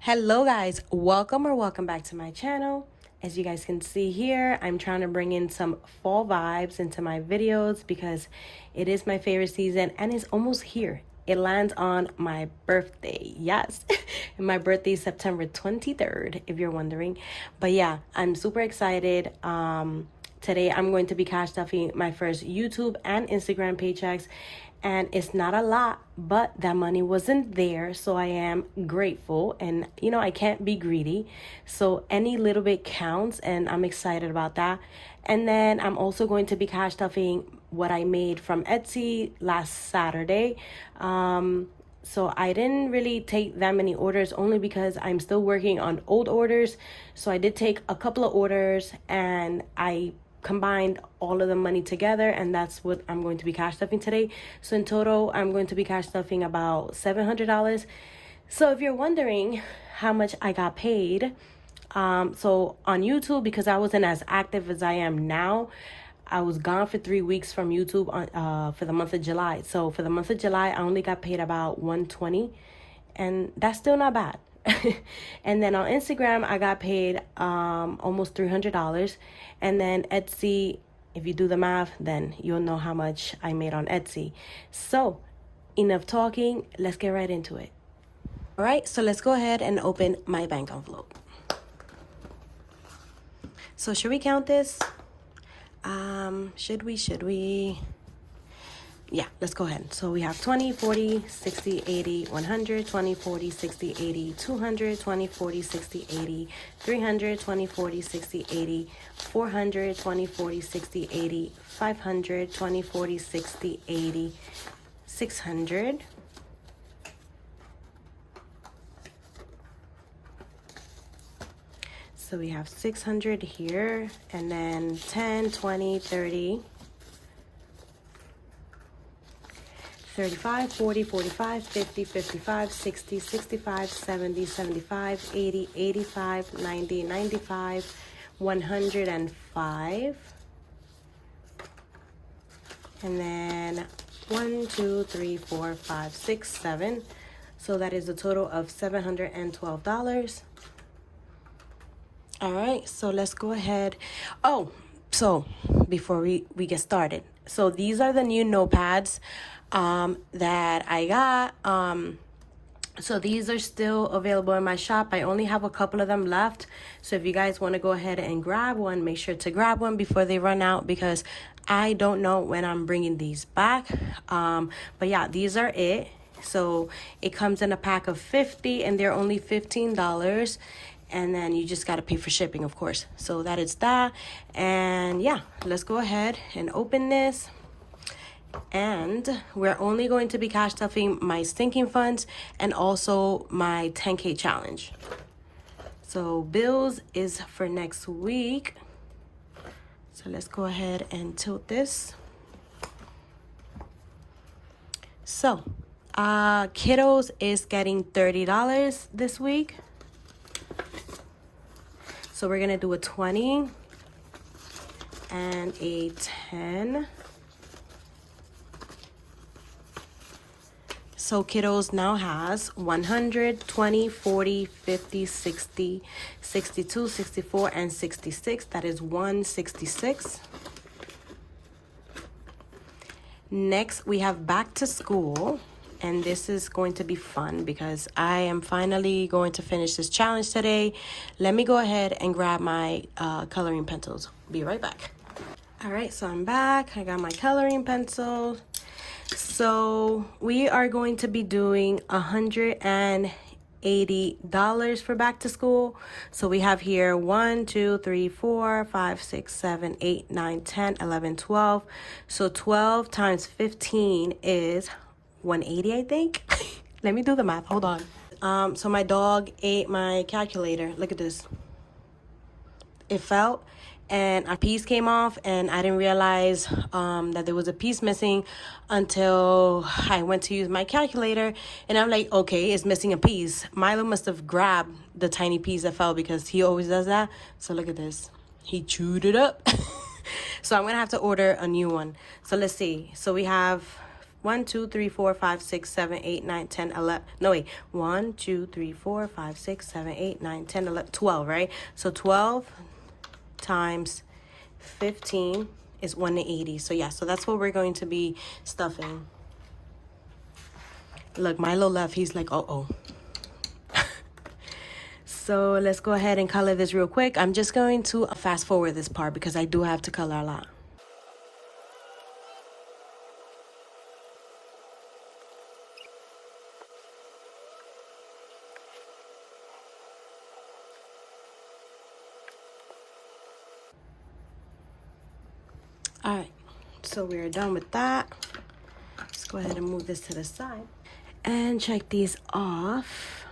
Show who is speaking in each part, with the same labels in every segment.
Speaker 1: Hello guys, welcome back to my channel. As you guys can see here, I'm trying to bring in some fall vibes into my videos because it is my favorite season and it's almost here. It lands on my birthday. Yes. And my birthday is September 23rd, if you're wondering. But yeah, I'm super excited. Today I'm going to be cash stuffing my first YouTube and Instagram paychecks. And it's not a lot, but that money wasn't there. So I am grateful. And, you know, I can't be greedy. So any little bit counts. And I'm excited about that. And then I'm also going to be cash stuffing what I made from Etsy last Saturday. So I didn't really take that many orders only because I'm still working on old orders. So I did take a couple of orders and I combined all of the money together, and that's what I'm going to be cash stuffing today. So in total, I'm going to be cash stuffing about $700. So if you're wondering how much I got paid, so on YouTube, because I wasn't as active as I am now, I was gone for 3 weeks from YouTube for the month of July. So for the month of July, I only got paid about $120, and that's still not bad. And then on Instagram, I got paid almost $300. And then Etsy, if you do the math, then you'll know how much I made on Etsy. So enough talking, let's get right into it. All right, so let's go ahead and open my bank envelope. So should we count this? Should we? Yeah, let's go ahead. So we have 20, 40, 60, 80, 100, 20, 40, 60, 80, 200, 20, 40, 60, 80, 300, 20, 40, 60, 80, 400, 20, 40, 60, 80, 500, 20, 40, 60, 80, 600. So we have 600 here, and then 10, 20, 30. 35, 40, 45, 50, 55, 60, 65, 70, 75, 80, 85, 90, 95, 105. And then 1, 2, 3, 4, 5, 6, 7. So that is a total of $712. All right, so let's go ahead. Oh, so before we get started. So these are the new Notepads that I got. So these are still available in my shop. I only have a couple of them left. So if you guys want to go ahead and grab one, make sure to grab one before they run out because I don't know when I'm bringing these back. But yeah, these are it. So it comes in a pack of 50 and they're only $15. And then you just got to pay for shipping, of course. So that is that. And yeah, let's go ahead and open this. And we're only going to be cash stuffing my sinking funds and also my 10K challenge. So bills is for next week. So let's go ahead and tilt this. So kiddos is getting $30 this week. So we're gonna do a 20 and a 10. So kiddos now has 100, 20, 40, 50, 60, 62, 64, and 66. That is 166. Next, we have back to school. And this is going to be fun because I am finally going to finish this challenge today. Let me go ahead and grab my coloring pencils. Be right back. All right, so I'm back. I got my coloring pencils. So we are going to be doing $180 for back to school. So we have here 1, 2, 3, 4, 5, 6, 7, 8, 9, 10, 11, 12. So 12 times 15 is 180, I think. Let me do the math. Hold on. So my dog ate my calculator. Look at this. It fell and a piece came off and I didn't realize that there was a piece missing until I went to use my calculator and I'm like, okay, it's missing a piece. Milo must have grabbed the tiny piece that fell because he always does that. So look at this. He chewed it up. So I'm gonna have to order a new one. So let's see. So we have 1, 2, 3, 4, 5, 6, 7, 8, 9, 10, 11. No, wait. 1, 2, 3, 4, 5, 6, 7, 8, 9, 10, 11, 12, right? So 12 times 15 is 180. So yeah, so that's what we're going to be stuffing. Look, Milo left. He's like, uh-oh. So let's go ahead and color this real quick. I'm just going to fast forward this part because I do have to color a lot. All right, so we're done with that. Let's go ahead and move this to the side and check these off.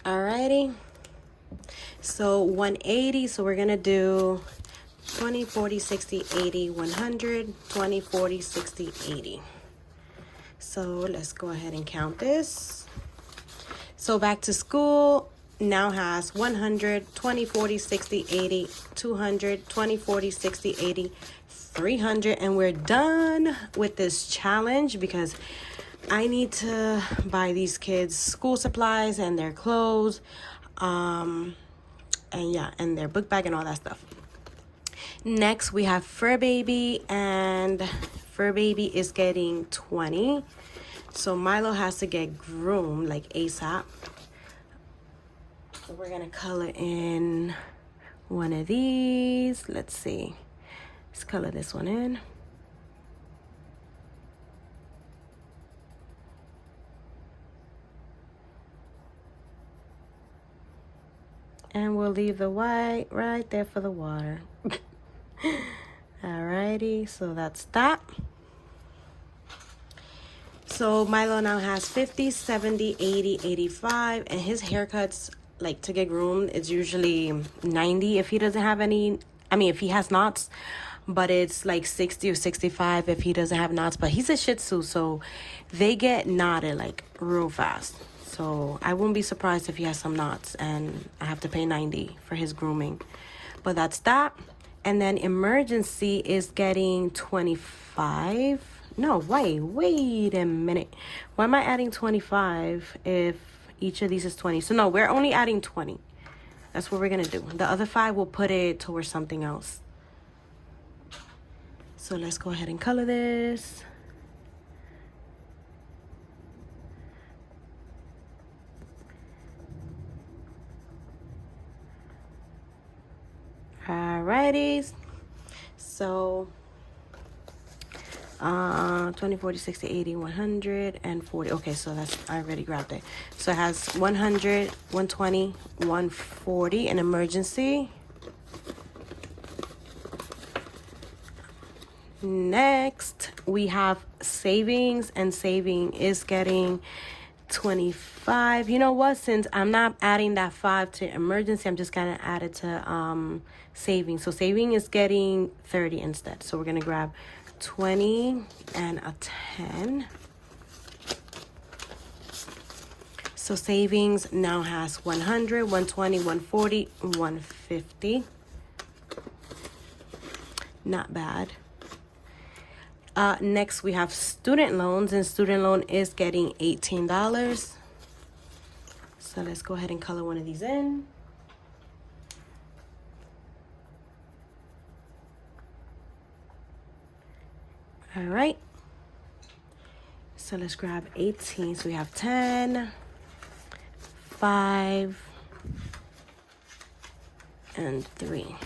Speaker 1: Alrighty, so 180, so we're gonna do 20, 40, 60, 80, 100, 20, 40, 60, 80. So let's go ahead and count this. So back to school now has 100, 20, 40, 60, 80, 200, 20, 40, 60, 80, 300, and we're done with this challenge because I need to buy these kids school supplies and their clothes, and yeah, and their book bag and all that stuff. Next, we have Fur Baby, and Fur Baby is getting 20. So Milo has to get groomed like ASAP. So we're gonna color in one of these. Let's see. Let's color this one in. And we'll leave the white right there for the water. Alrighty, so that's that. So Milo now has 50, 70, 80, 85, and his haircuts, like to get groomed, it's usually 90 if he doesn't have any, I mean if he has knots, but it's like 60 or 65 if he doesn't have knots. But he's a Shih Tzu, so they get knotted like real fast. So I won't be surprised if he has some knots and I have to pay 90 for his grooming. But that's that. And then Emergency is getting 25. No, wait a minute. Why am I adding 25 if each of these is 20? So no, we're only adding 20. That's what we're gonna do. The other 5, we'll put it towards something else. So let's go ahead and color this. Alrighty, so 20, 40, 60, 80, 100, and 40. Okay, so that's, I already grabbed it. So it has 100, 120, 140 in Emergency. Next, we have Savings, and Saving is getting 25. You know what, since I'm not adding that 5 to Emergency, I'm just gonna add it to Saving. So Saving is getting 30 instead. So we're gonna grab 20 and a 10. So Savings now has 100, 120, 140, 150. Not bad. Next, we have Student Loans, and Student Loan is getting $18. So let's go ahead and color one of these in. All right. So let's grab 18. So we have 10, 5, and 3.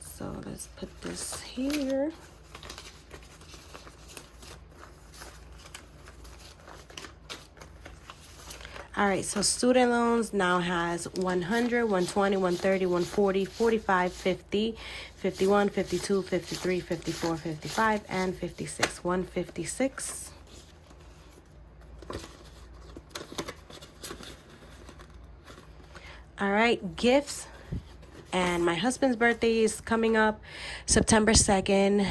Speaker 1: So let's put this here. All right, so Student Loans now has 100, 120, 130, 140, 45, 50, 51, 52, 53, 54, 55, and 56. 156. All right, Gifts And my husband's birthday is coming up September 2nd,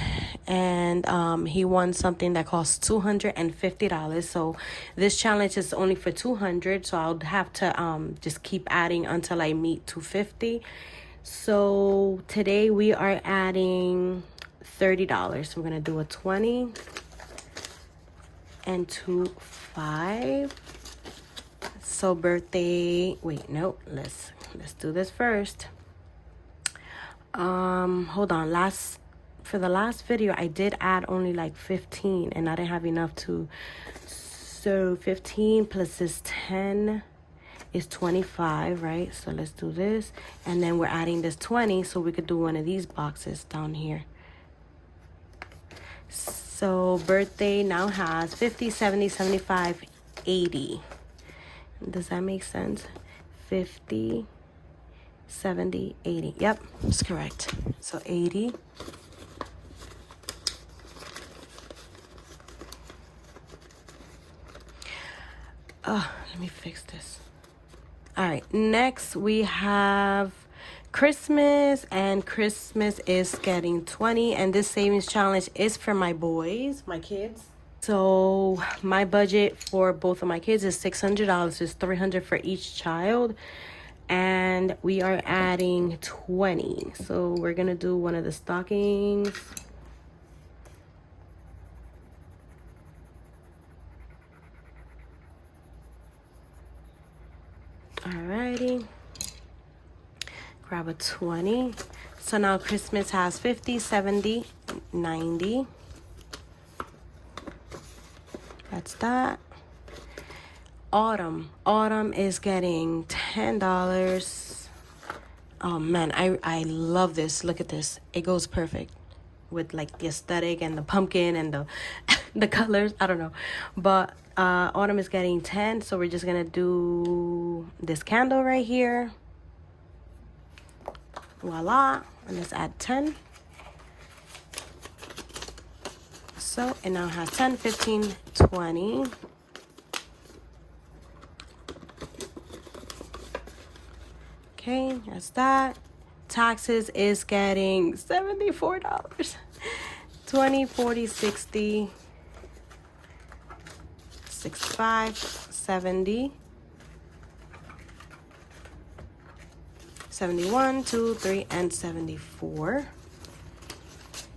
Speaker 1: and he won something that costs $250. So this challenge is only for $200, so I'll have to just keep adding until I meet $250. So today we are adding $30. We're gonna do a 20 and 5. So birthday, wait, no, let's do this first. Hold on, for the last video I did add only like 15 and I didn't have enough to, so 15 plus this 10 is 25, right? So let's do this, and then we're adding this 20 so we could do one of these boxes down here. So birthday now has 50, 70, 75, 80. Does that make sense? 50, 70, 80. Yep, that's correct. So 80. Let me fix this. All right, next we have Christmas, and Christmas is getting 20, and this savings challenge is for my boys, my kids. So my budget for both of my kids is $600. It's $300 for each child, and we are adding 20. So we're gonna do one of the stockings. Alrighty, grab a 20. So now Christmas has 50, 70, 90. That's that. Autumn is getting $10. Oh man, I love this. Look at this. It goes perfect with like the aesthetic and the pumpkin and the the colors. I don't know, but Autumn is getting 10. So we're just gonna do this candle right here. Voila, and let's add 10. So it now has 10, 15, 20. Okay, that's that. Taxes is getting $74. 20, 40, 60, 65, 70, 71, 2, 3, and 74.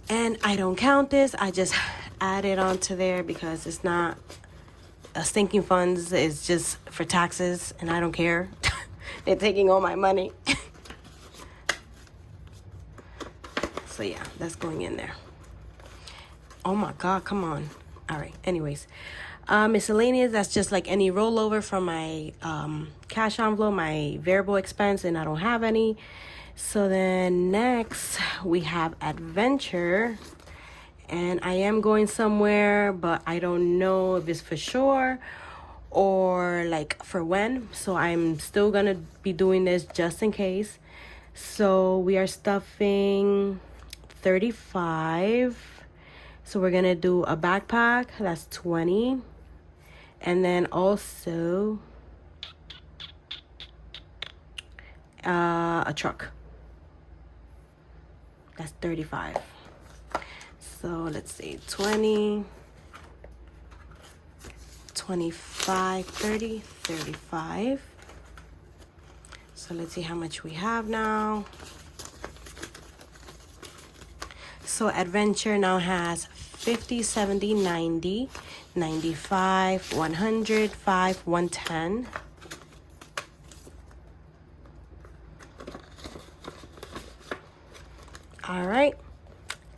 Speaker 1: And I don't count this. I just add it onto there because it's not a stinking funds. It's just for taxes, and I don't care. They're taking all my money. So yeah, that's going in there. Oh my God, come on. All right, anyways. Miscellaneous, that's just like any rollover from my cash envelope, my variable expense, and I don't have any. So then next we have adventure, and I am going somewhere, but I don't know if it's for sure or like for when. So I'm still gonna be doing this just in case. So we are stuffing 35. So we're gonna do a backpack, that's 20. And then also a truck, that's 35. So let's see, 20, 25, 30, 35. So let's see how much we have now. So adventure now has 50, 70, 90, 95, 100, 5, 110. All right.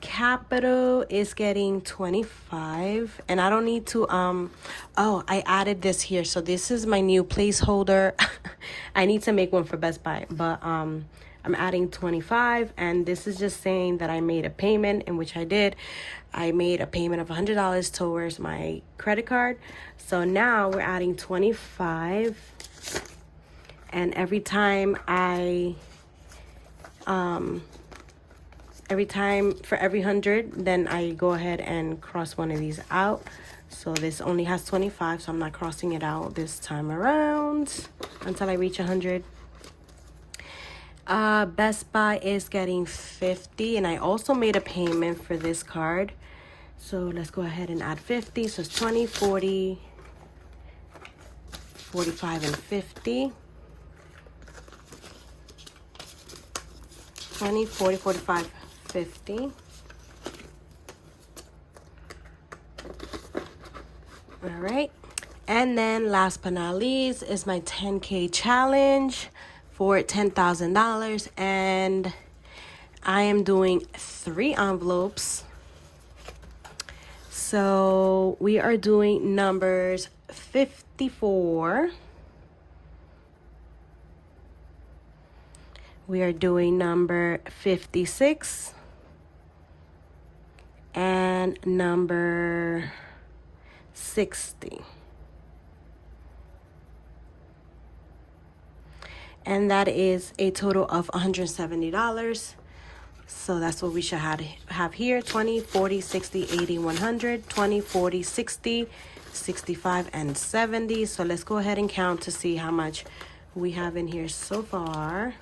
Speaker 1: Capital is getting 25, and I don't need to oh, I added this here. So this is my new placeholder. I need to make one for Best Buy, but I'm adding 25, and this is just saying that I made a payment, in which I did. I made a payment of $100 towards my credit card. So now we're adding 25, and every time for every 100, then I go ahead and cross one of these out. So this only has 25, so I'm not crossing it out this time around until I reach 100. Best Buy is getting 50, and I also made a payment for this card. So let's go ahead and add 50. So it's 20, 40, 45, and 50. 20, 40, 45, 50. All right. And then last but not least is my 10K challenge for $10,000. And I am doing 3 envelopes. So we are doing numbers 54. We are doing number 56 and number 60. And that is a total of $170. So that's what we should have here. 20, 40, 60, 80, 100, 20, 40, 60, 65, and 70. So let's go ahead and count to see how much we have in here so far.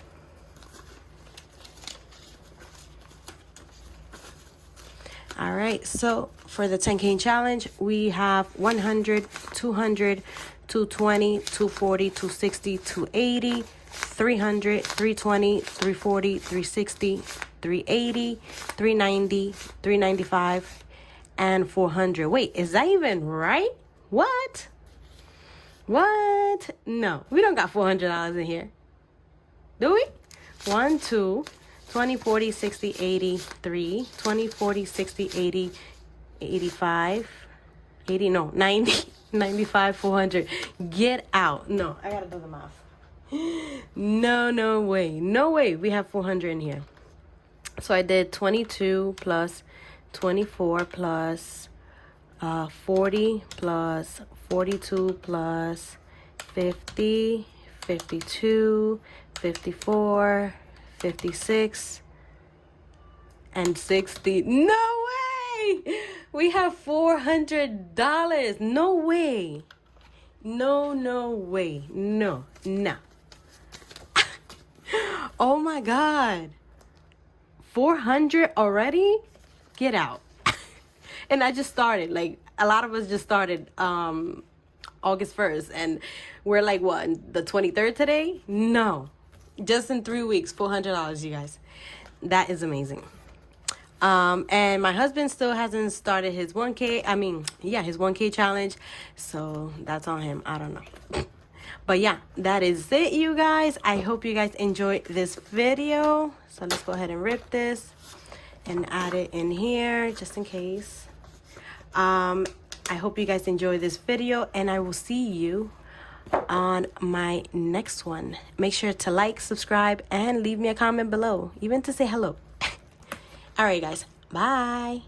Speaker 1: All right, so for the 10K challenge, we have 100, 200, 220, 240, 260, 280, 300, 320, 340, 360, 380, 390, 395, and 400. Wait, is that even right? What? What? No, we don't got $400 in here. Do we? 1, 2, 20, 40, 60, 80, 3, 20, 40, 60, 80, 85, 80, no, 90, 95, 400. Get out. No, I gotta do the math. No way. No way we have 400 in here. So I did 22 plus 24 plus 40 plus 42 plus 50, 52, 54, 56, and 60. No way! We have $400. No way. No way. No. Oh my God. 400 already? Get out. And I just started. Like, a lot of us just started August 1st. And we're like, what, the 23rd today? No. Just in 3 weeks, $400, you guys. That is amazing. And my husband still hasn't started his 1K. His 1K challenge. So that's on him. I don't know. But yeah, that is it, you guys. I hope you guys enjoyed this video. So let's go ahead and rip this and add it in here just in case. I hope you guys enjoyed this video, and I will see you on my next one. Make sure to like, subscribe, and leave me a comment below, even to say hello. All right, guys. Bye.